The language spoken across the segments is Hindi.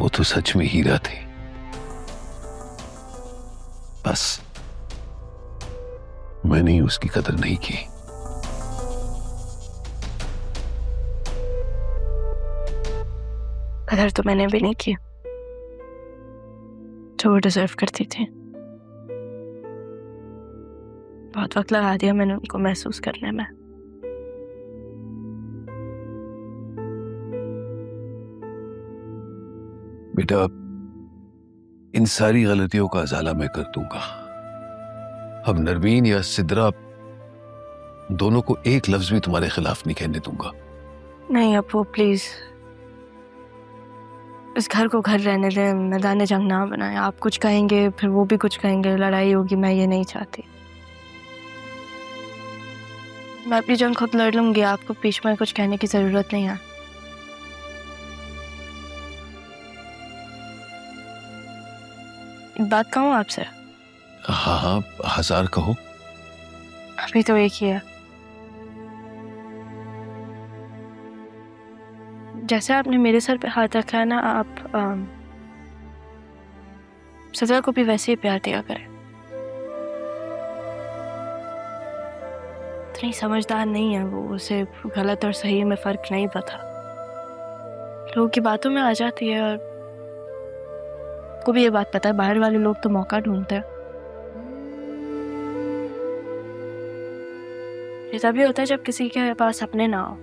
वो तो सच में हीरा थी। बस मैंने ही उसकी कदर नहीं की। कदर तो मैंने भी नहीं की जो वो डिजर्व करती थी। बहुत वक्त लगा दिया मैंने उनको महसूस करने में। बेटा, इन सारी गलतियों का अजाला मैं कर दूंगा। अब नरमीन या सिद्रा दोनों को एक लफ्ज भी तुम्हारे खिलाफ नहीं कहने दूंगा। नहीं अप्पू प्लीज, इस घर को घर रहने दें, मैदान जंग ना बनाए। आप कुछ कहेंगे फिर वो भी कुछ कहेंगे, लड़ाई होगी। मैं ये नहीं चाहती। मैं अपनी जंग खुद लड़ लूंगी, आपको बीच में कुछ कहने की जरूरत नहीं है। एक बात कहूँ आपसे? हाँ हाँ, 1000 कहो। अभी तो एक ही है। जैसे आपने मेरे सर पे हाथ रखा है ना, आप सजा को भी वैसे ही प्यार दिया करें। इतनी समझदार नहीं है वो, उसे गलत और सही में फर्क नहीं पता। लोगों की बातों में आ जाती है। और को भी ये बात पता है, बाहर वाले लोग तो मौका ढूंढते हैं। ये तभी होता है जब किसी के पास अपने ना हो।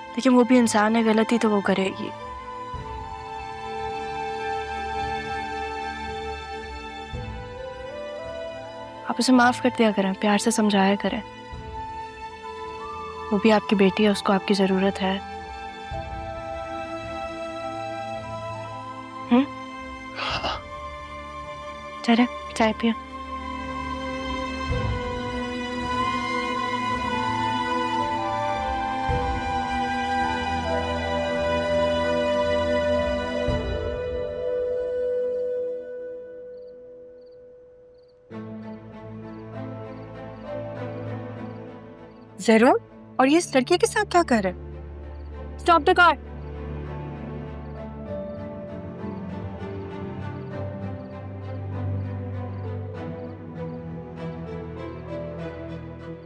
लेकिन वो भी इंसान है, गलती तो वो करेगी। आप उसे माफ कर दिया करें, प्यार से समझाया करें। वो भी आपकी बेटी है, उसको आपकी जरूरत है। चले चाय पियो। जरूर। और ये इस लड़की के साथ क्या कर रहे हैं? Stop the car.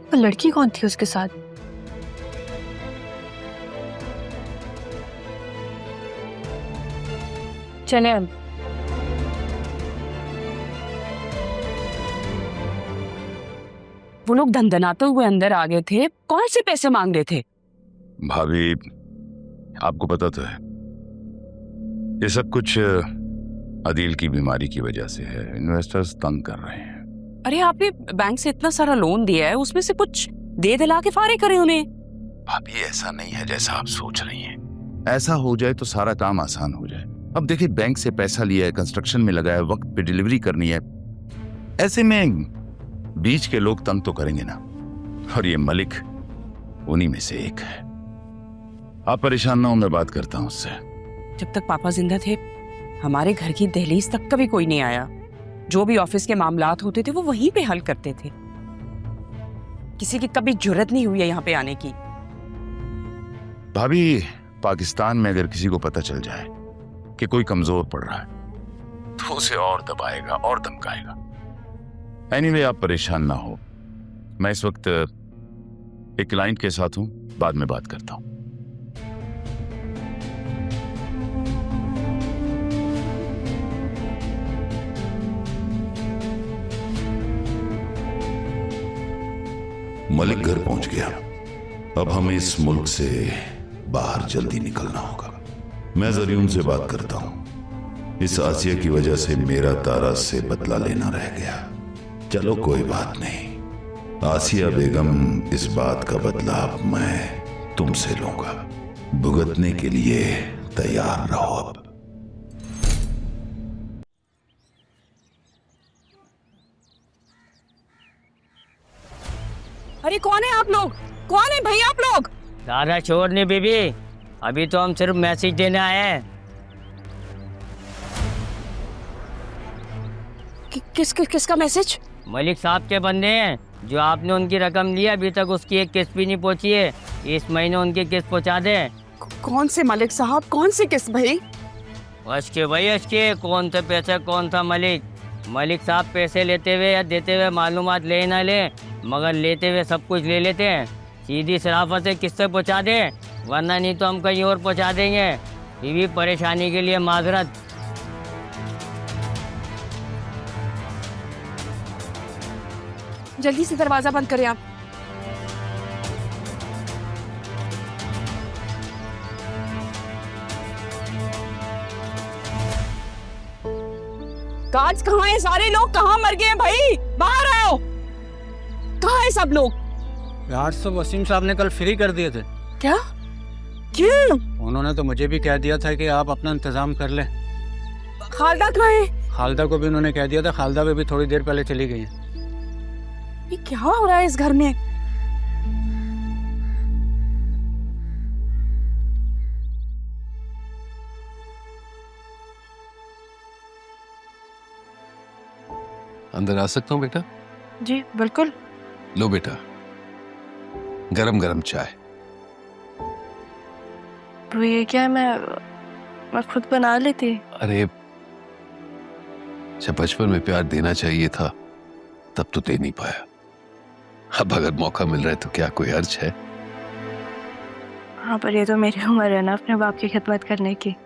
वो लड़की कौन थी उसके साथ? चले अब। वो लोग धंधनाते हुए अंदर आ गए थे। कौन से पैसे मांग रहे थे? भाभी, आपको पता तो है ये सब कुछ अदील की बीमारी की वजह से है। इन्वेस्टर्स तंग कर रहे हैं। अरे आपने बैंक से इतना सारा लोन दिया है, उसमें से कुछ दे दिला के फारे करे उन्हें। भाभी, ऐसा नहीं है जैसा आप सोच रही हैं। ऐसा हो जाए तो सारा काम आसान हो जाए। अब देखिए, बैंक से पैसा लिया है, कंस्ट्रक्शन में लगाया, वक्त पे डिलीवरी करनी है। ऐसे में बीच के लोग तंग तो करेंगे ना। और ये मलिक उन्हीं में से एक है। आप परेशान ना हो, मैं बात करता हूं उससे। जब तक पापा जिंदा थे हमारे घर की दहलीज तक कभी कोई नहीं आया। जो भी ऑफिस के मामलात होते थे वो वहीं पे हल करते थे। किसी की कभी जुर्रत नहीं हुई है यहाँ पे आने की। भाभी, पाकिस्तान में अगर किसी को पता चल जाए कि कोई कमजोर पड़ रहा है तो उसे और दबाएगा और धमकाएगा। एनीवे, आप परेशान ना हो। मैं इस वक्त एक क्लाइंट के साथ हूं, बाद में बात करता हूं। मलिक घर पहुंच गया। अब हमें इस मुल्क से बाहर जल्दी निकलना होगा। मैं जरियन से बात करता हूं। इस आसिया की वजह से मेरा तारा से बदला लेना रह गया। चलो कोई बात नहीं, आसिया बेगम, इस बात का बदला अब मैं तुमसे लूंगा। भुगतने के लिए तैयार रहो। अब अरे कौन है आप लोग? कौन है भाई आप लोग? ज्यादा शोर नहीं बीबी, अभी तो हम सिर्फ मैसेज देने आए हैं। किसका मैसेज? मलिक साहब के बंदे हैं, जो आपने उनकी रकम ली, अभी तक उसकी एक किस्त भी नहीं पहुंची है। इस महीने उनकी किस्त पहुंचा दे। कौन से मलिक साहब, कौन सी किस्त भाई? अशके भाई अशके, कौन सा पैसा कौन सा मलिक? मलिक साहब पैसे लेते हुए या देते हुए मालूमात ले ना ले, मगर लेते हुए सब कुछ ले लेते हैं। सीधी शराफत से किस्त पहुंचा दे, वरना नहीं तो हम कहीं और पहुंचा देंगे। बीवी परेशानी के लिए माजरत। जल्दी से दरवाजा बंद करें आप। काज कहाँ है? सारे लोग कहाँ मर गए हैं भाई? बाहर आओ। कहाँ है सब लोग? आज तो वसीम साहब ने कल फ्री कर दिए थे। क्या? क्यों? उन्होंने तो मुझे भी कह दिया था कि आप अपना इंतजाम कर लें। खालदा कहाँ है? खालदा को भी उन्होंने कह दिया था, खालदा भी थोड़ी देर पहले चली गई है। ये क्या हो रहा है इस घर में? अंदर आ सकता हूँ बेटा? जी बिल्कुल। लो बेटा, गरम गरम चाय। तो ये क्या है, मैं खुद बना लेती। अरे जब बचपन में प्यार देना चाहिए था तब तो दे नहीं पाया। अब अगर मौका मिल रहा है तो क्या कोई अर्ज है? हाँ, पर ये तो मेरी उम्र है ना अपने बाप की खिदमत करने की।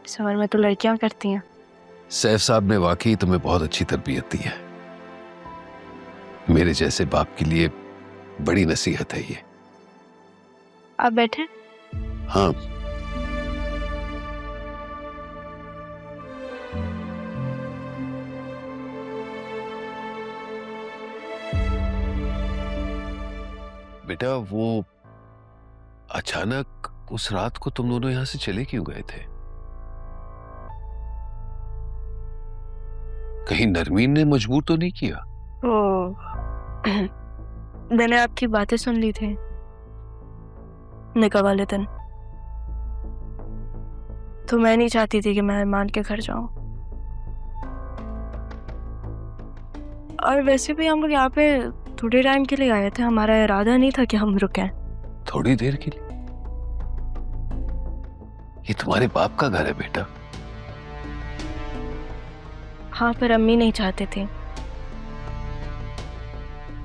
इस उम्र में तो लड़कियां करती हैं। सैफ साहब ने वाकई तुम्हें बहुत अच्छी तरबियत दी है। मेरे जैसे बाप के लिए बड़ी नसीहत है ये। आप बैठे। हाँ, बेटा वो अचानक उस रात को तुम दोनों यहां से चले क्यों गए थे? कहीं नरमीन ने मजबूर तो नहीं किया? मैंने आपकी बातें सुन ली थी निकाह वाले दिन, तो मैं नहीं चाहती थी कि मेहमान के घर जाऊं। और वैसे भी हम लोग यहाँ पे थोड़े टाइम के लिए आए थे, हमारा इरादा नहीं था कि हम रुकें। थोड़ी देर के लिए? ये तुम्हारे बाप का घर है बेटा। हाँ, पर अम्मी नहीं चाहते थे।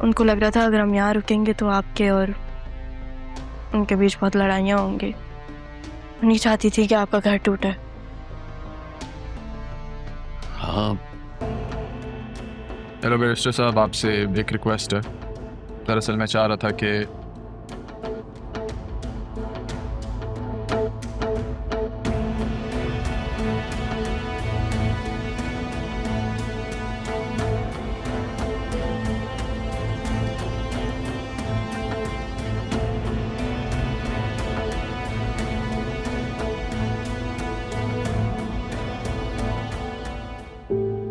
उनको लग रहा था अगर हम यहाँ रुकेंगे तो आपके और उनके बीच बहुत लड़ाइयाँ होंगी। नहीं चाहती थी कि आपका घर टूटे। हाँ। हेलो बैरिस्टर साहब, आपसे एक रिक्वेस्ट है। दरअसल मैं चाह रहा था कि